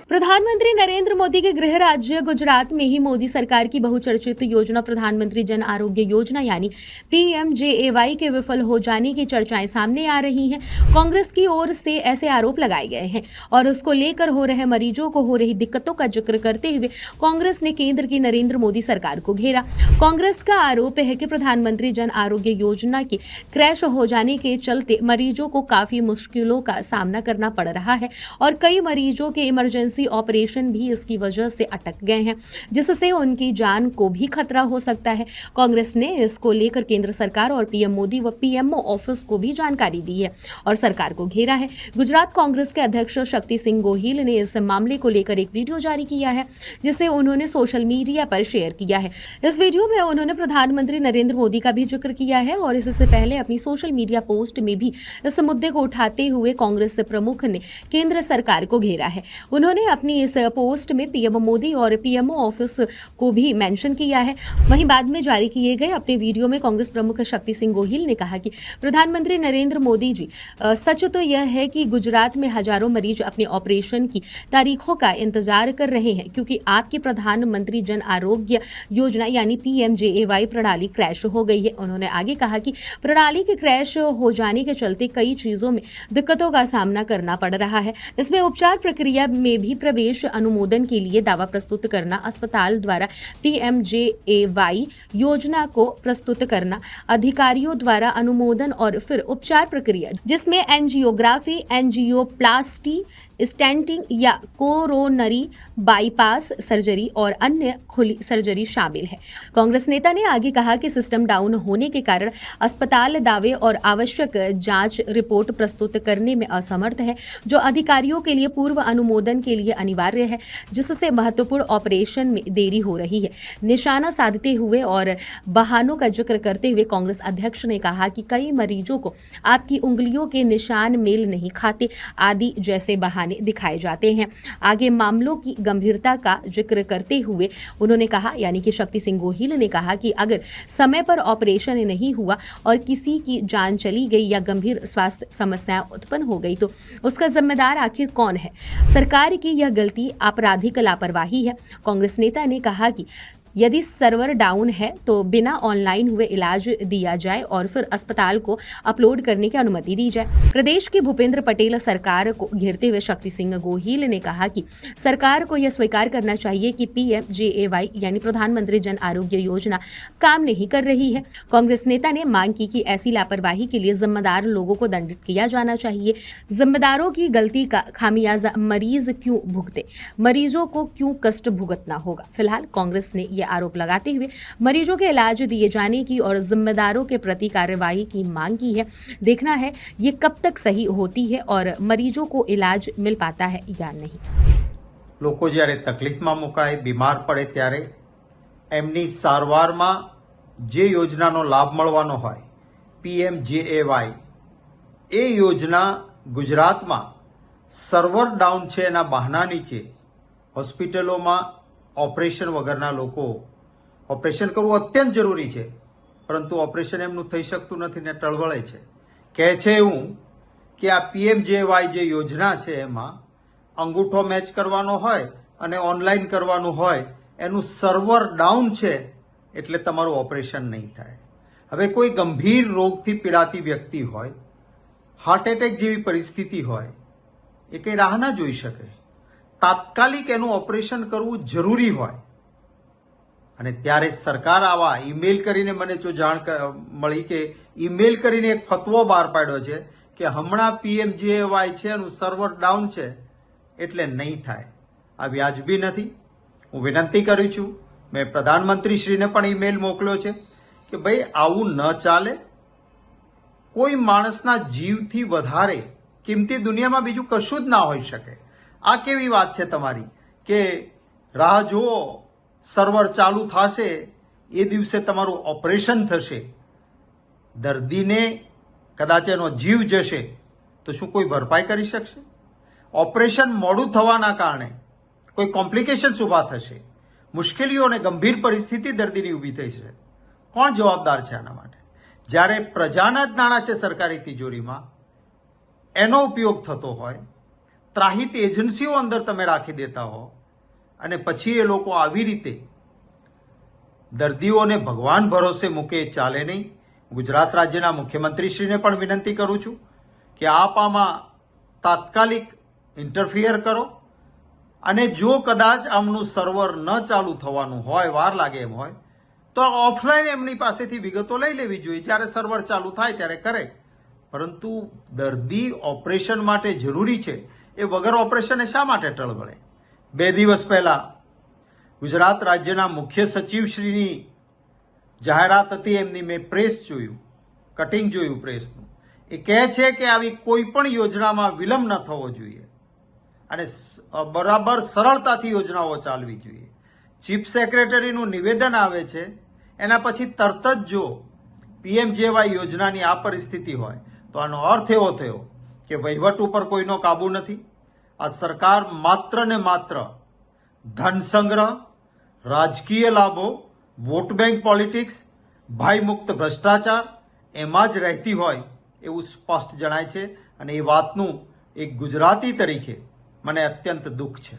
प्रधानमंत्री नरेंद्र मोदी के गृह राज्य गुजरात में ही मोदी सरकार की बहुचर्चित योजना प्रधानमंत्री जन आरोग्य योजना यानी पीएमजेएवाई के विफल हो जाने की चर्चाएं सामने आ रही हैं। कांग्रेस की ओर से ऐसे आरोप लगाए गए हैं और उसको लेकर हो रहे मरीजों को हो रही दिक्कतों का जिक्र करते हुए कांग्रेस ने केंद्र की नरेंद्र मोदी सरकार को घेरा। कांग्रेस का आरोप है कि प्रधानमंत्री जन आरोग्य योजना के क्रैश हो जाने के चलते मरीजों को काफी मुश्किलों का सामना करना पड़ रहा है और कई मरीजों के इमरजेंसी ऑपरेशन भी इसकी वजह से अटक गए हैं, जिससे उनकी जान को भी खतरा हो सकता है। कांग्रेस ने इसको लेकर केंद्र सरकार और पीएम मोदी व पीएमओ ऑफिस को भी जानकारी दी है और सरकार को घेरा है। गुजरात कांग्रेस के अध्यक्ष शक्ति सिंह गोहिल ने इस मामले को लेकर एक वीडियो जारी किया है, जिसे उन्होंने सोशल मीडिया पर शेयर किया है। इस वीडियो में उन्होंने प्रधानमंत्री नरेंद्र मोदी का भी जिक्र किया है और इससे पहले अपनी सोशल मीडिया पोस्ट में भी इस मुद्दे को उठाते हुए कांग्रेस प्रमुख ने केंद्र सरकार को घेरा है। उन्होंने अपनी इस पोस्ट में पीएम मोदी और पीएमओ ऑफिस को भी मेंशन किया है। वहीं बाद में जारी किए गए अपने वीडियो में कांग्रेस प्रमुख शक्ति सिंह गोहिल ने कहा कि प्रधानमंत्री नरेंद्र मोदी जी, सच तो यह है कि गुजरात में हजारों मरीज अपने ऑपरेशन की तारीखों का इंतजार कर रहे हैं, क्योंकि आपकी प्रधानमंत्री जन आरोग्य योजना यानी पीएमजेएवाई प्रणाली क्रैश हो गई है। उन्होंने आगे कहा कि प्रणाली के क्रैश हो जाने के चलते कई चीजों में दिक्कतों का सामना करना पड़ रहा है। इसमें उपचार प्रक्रिया में भी प्रवेश अनुमोदन के लिए दावा प्रस्तुत करना, अस्पताल द्वारा पीएमजेएवाई योजना को प्रस्तुत करना, अधिकारियों द्वारा अनुमोदन और फिर उपचार प्रक्रिया जिसमें एंजियोग्राफी, एंजियोप्लास्टी, स्टेंटिंग या कोरोनरी बाईपास सर्जरी और अन्य खुली सर्जरी शामिल है। कांग्रेस नेता ने आगे कहा कि सिस्टम डाउन होने के कारण अस्पताल दावे और आवश्यक जांच रिपोर्ट प्रस्तुत करने में असमर्थ है, जो अधिकारियों के लिए पूर्व अनुमोदन के लिए अनिवार्य है, जिससे महत्वपूर्ण ऑपरेशन में देरी हो रही है। निशाना साधते हुए और बहानों का जिक्र करते हुए कांग्रेस अध्यक्ष ने कहा कि कई मरीजों को आपकी उंगलियों के निशान मेल नहीं खाते आदि जैसे बहाने दिखाए जाते हैं। आगे मामलों की गंभीरता का जिक्र करते हुए उन्होंने कहा, यानी कि शक्ति सिंह गोहिल ने कहा कि अगर समय पर ऑपरेशन नहीं हुआ और किसी की जान चली गई या गंभीर स्वास्थ्य समस्याएं उत्पन्न हो गई तो उसका जिम्मेदार आखिर कौन है? सरकार की यह गलती आपराधिक लापरवाही है। कांग्रेस नेता ने कहा कि यदि सर्वर डाउन है तो बिना ऑनलाइन हुए इलाज दिया जाए और फिर अस्पताल को अपलोड करने की अनुमति दी जाए। प्रदेश के भूपेंद्र पटेल सरकार को घेरते हुए शक्ति सिंह गोहिल ने कहा कि सरकार को यह स्वीकार करना चाहिए कि पीएमजेएवाई यानी प्रधानमंत्री जन आरोग्य योजना काम नहीं कर रही है। कांग्रेस नेता ने मांग की कि ऐसी लापरवाही के लिए जिम्मेदार लोगों को दंडित किया जाना चाहिए। जिम्मेदारों की गलती का खामियाजा मरीज क्यों भुगते? मरीजों को क्यों कष्ट भुगतना होगा? फिलहाल कांग्रेस ने यह आरोप लगाते हुए मरीजों के इलाज दिए जाने की और जिम्मेदारों के प्रति कार्यवाही की मांग की है। देखना है ये कब तक सही होती है और मरीजों को इलाज मिल पाता है या नहीं। લોકો જ્યારે તકલીફમાં મુકાય, બીમાર પડે ત્યારે એમની સારવારમાં જે યોજનાનો લાભ મળવાનો હોય, પીએમજેએવાય, એ યોજના ગુજરાતમાં સર્વર ડાઉન છે એના બહાના નીચે હોસ્પિટલોમાં ઓપરેશન વગરના લોકો ઓપરેશન કરવું અત્યંત જરૂરી છે, પરંતુ ઓપરેશન એમનું થઈ શકતું નથી ને ટળવળે છે. કહે છે એવું કે આ પીએમજેવાય જે યોજના છે એમાં અંગૂઠો મેચ કરવાનો હોય અને ઓનલાઈન કરવાનું હોય, એનું સર્વર ડાઉન છે એટલે તમારું ઓપરેશન નહીં થાય. હવે કોઈ ગંભીર રોગથી પીડાતી વ્યક્તિ હોય, હાર્ટ એટેક જેવી પરિસ્થિતિ હોય, એ કંઈ રાહ ના જોઈ શકે. તાત્કાલિક એનું ઓપરેશન કરવું જરૂરી હોય અને ત્યારે સરકાર આવા ઈમેલ કરીને મને જો જાણ મળી કે ઈમેલ કરીને એક ફતવો બહાર પાડ્યો છે કે હમણાં પીએમજેએવાય છે એનું સર્વર ડાઉન છે એટલે નહીં થાય. આ વ્યાજબી નથી. હું વિનંતી કરું છું, મેં પ્રધાનમંત્રીશ્રીને પણ ઈમેલ મોકલ્યો છે કે ભાઈ આવું ન ચાલે. કોઈ માણસના જીવથી વધારે કિંમતી દુનિયામાં બીજું કશું જ ના હોઈ શકે. આ કેવી વાત છે તમારી કે રાહ જુઓ, સર્વર ચાલુ થશે એ દિવસે તમારું ઓપરેશન થશે. દર્દીને કદાચ એનો જીવ જશે તો શું કોઈ ભરપાઈ કરી શકશે? ઓપરેશન મોડું થવાના કારણે કોઈ કોમ્પ્લિકેશન્સ ઊભા થશે, મુશ્કેલીઓ અને ગંભીર પરિસ્થિતિ દર્દીની ઊભી થઈ છે. કોણ જવાબદાર છે આના માટે? જ્યારે પ્રજાના જ નાણાં છે સરકારી તિજોરીમાં, એનો ઉપયોગ થતો હોય ત્રાહિત એજન્સીઓ અંદર તમે રાખી દેતા હો અને પછી એ લોકો આવી રીતે દર્દીઓને ભગવાન ભરોસે મૂકે એ ચાલે નહીં. ગુજરાત રાજ્યના મુખ્યમંત્રીશ્રીને પણ વિનંતી કરું છું કે આપ આમાં તાત્કાલિક ઇન્ટરફિયર કરો અને જો કદાચ આમનું સર્વર ન ચાલુ થવાનું હોય, વાર લાગે એમ હોય, તો ઓફલાઈન એમની પાસેથી વિગતો લઈ લેવી જોઈએ. જ્યારે સર્વર ચાલુ થાય ત્યારે કરે. પરંતુ દર્દી ઓપરેશન માટે જરૂરી છે એ વગર ઓપરેશને શા માટે ટળવળે? 2 દિવસ પહેલા ગુજરાત રાજ્યના મુખ્ય સચિવશ્રીની જાહેરાત હતી, એમની મેં પ્રેસ જોયું, કટિંગ જોયું પ્રેસનું. એ કહે છે કે આવી કોઈ પણ યોજનામાં વિલંબ ન થવો જોઈએ અને બરાબર સરળતાથી યોજનાઓ ચાલવી જોઈએ. ચીફ સેક્રેટરીનું નિવેદન આવે છે, એના પછી તરત જ જો પીએમજેવાય યોજનાની આ પરિસ્થિતિ હોય તો આનો અર્થ એવો થયો કે વહીવટ ઉપર કોઈનો કાબુ નથી. આ સરકાર માત્ર ને માત્ર ધન સંગ્રહ, રાજકીય લાભો, વોટ બેંક પોલિટિક્સ, ભયમુક્ત ભ્રષ્ટાચાર એમાં જ રહેતી હોય એવું સ્પષ્ટ જણાય છે અને એ વાતનું એક ગુજરાતી તરીકે મને અત્યંત દુઃખ છે.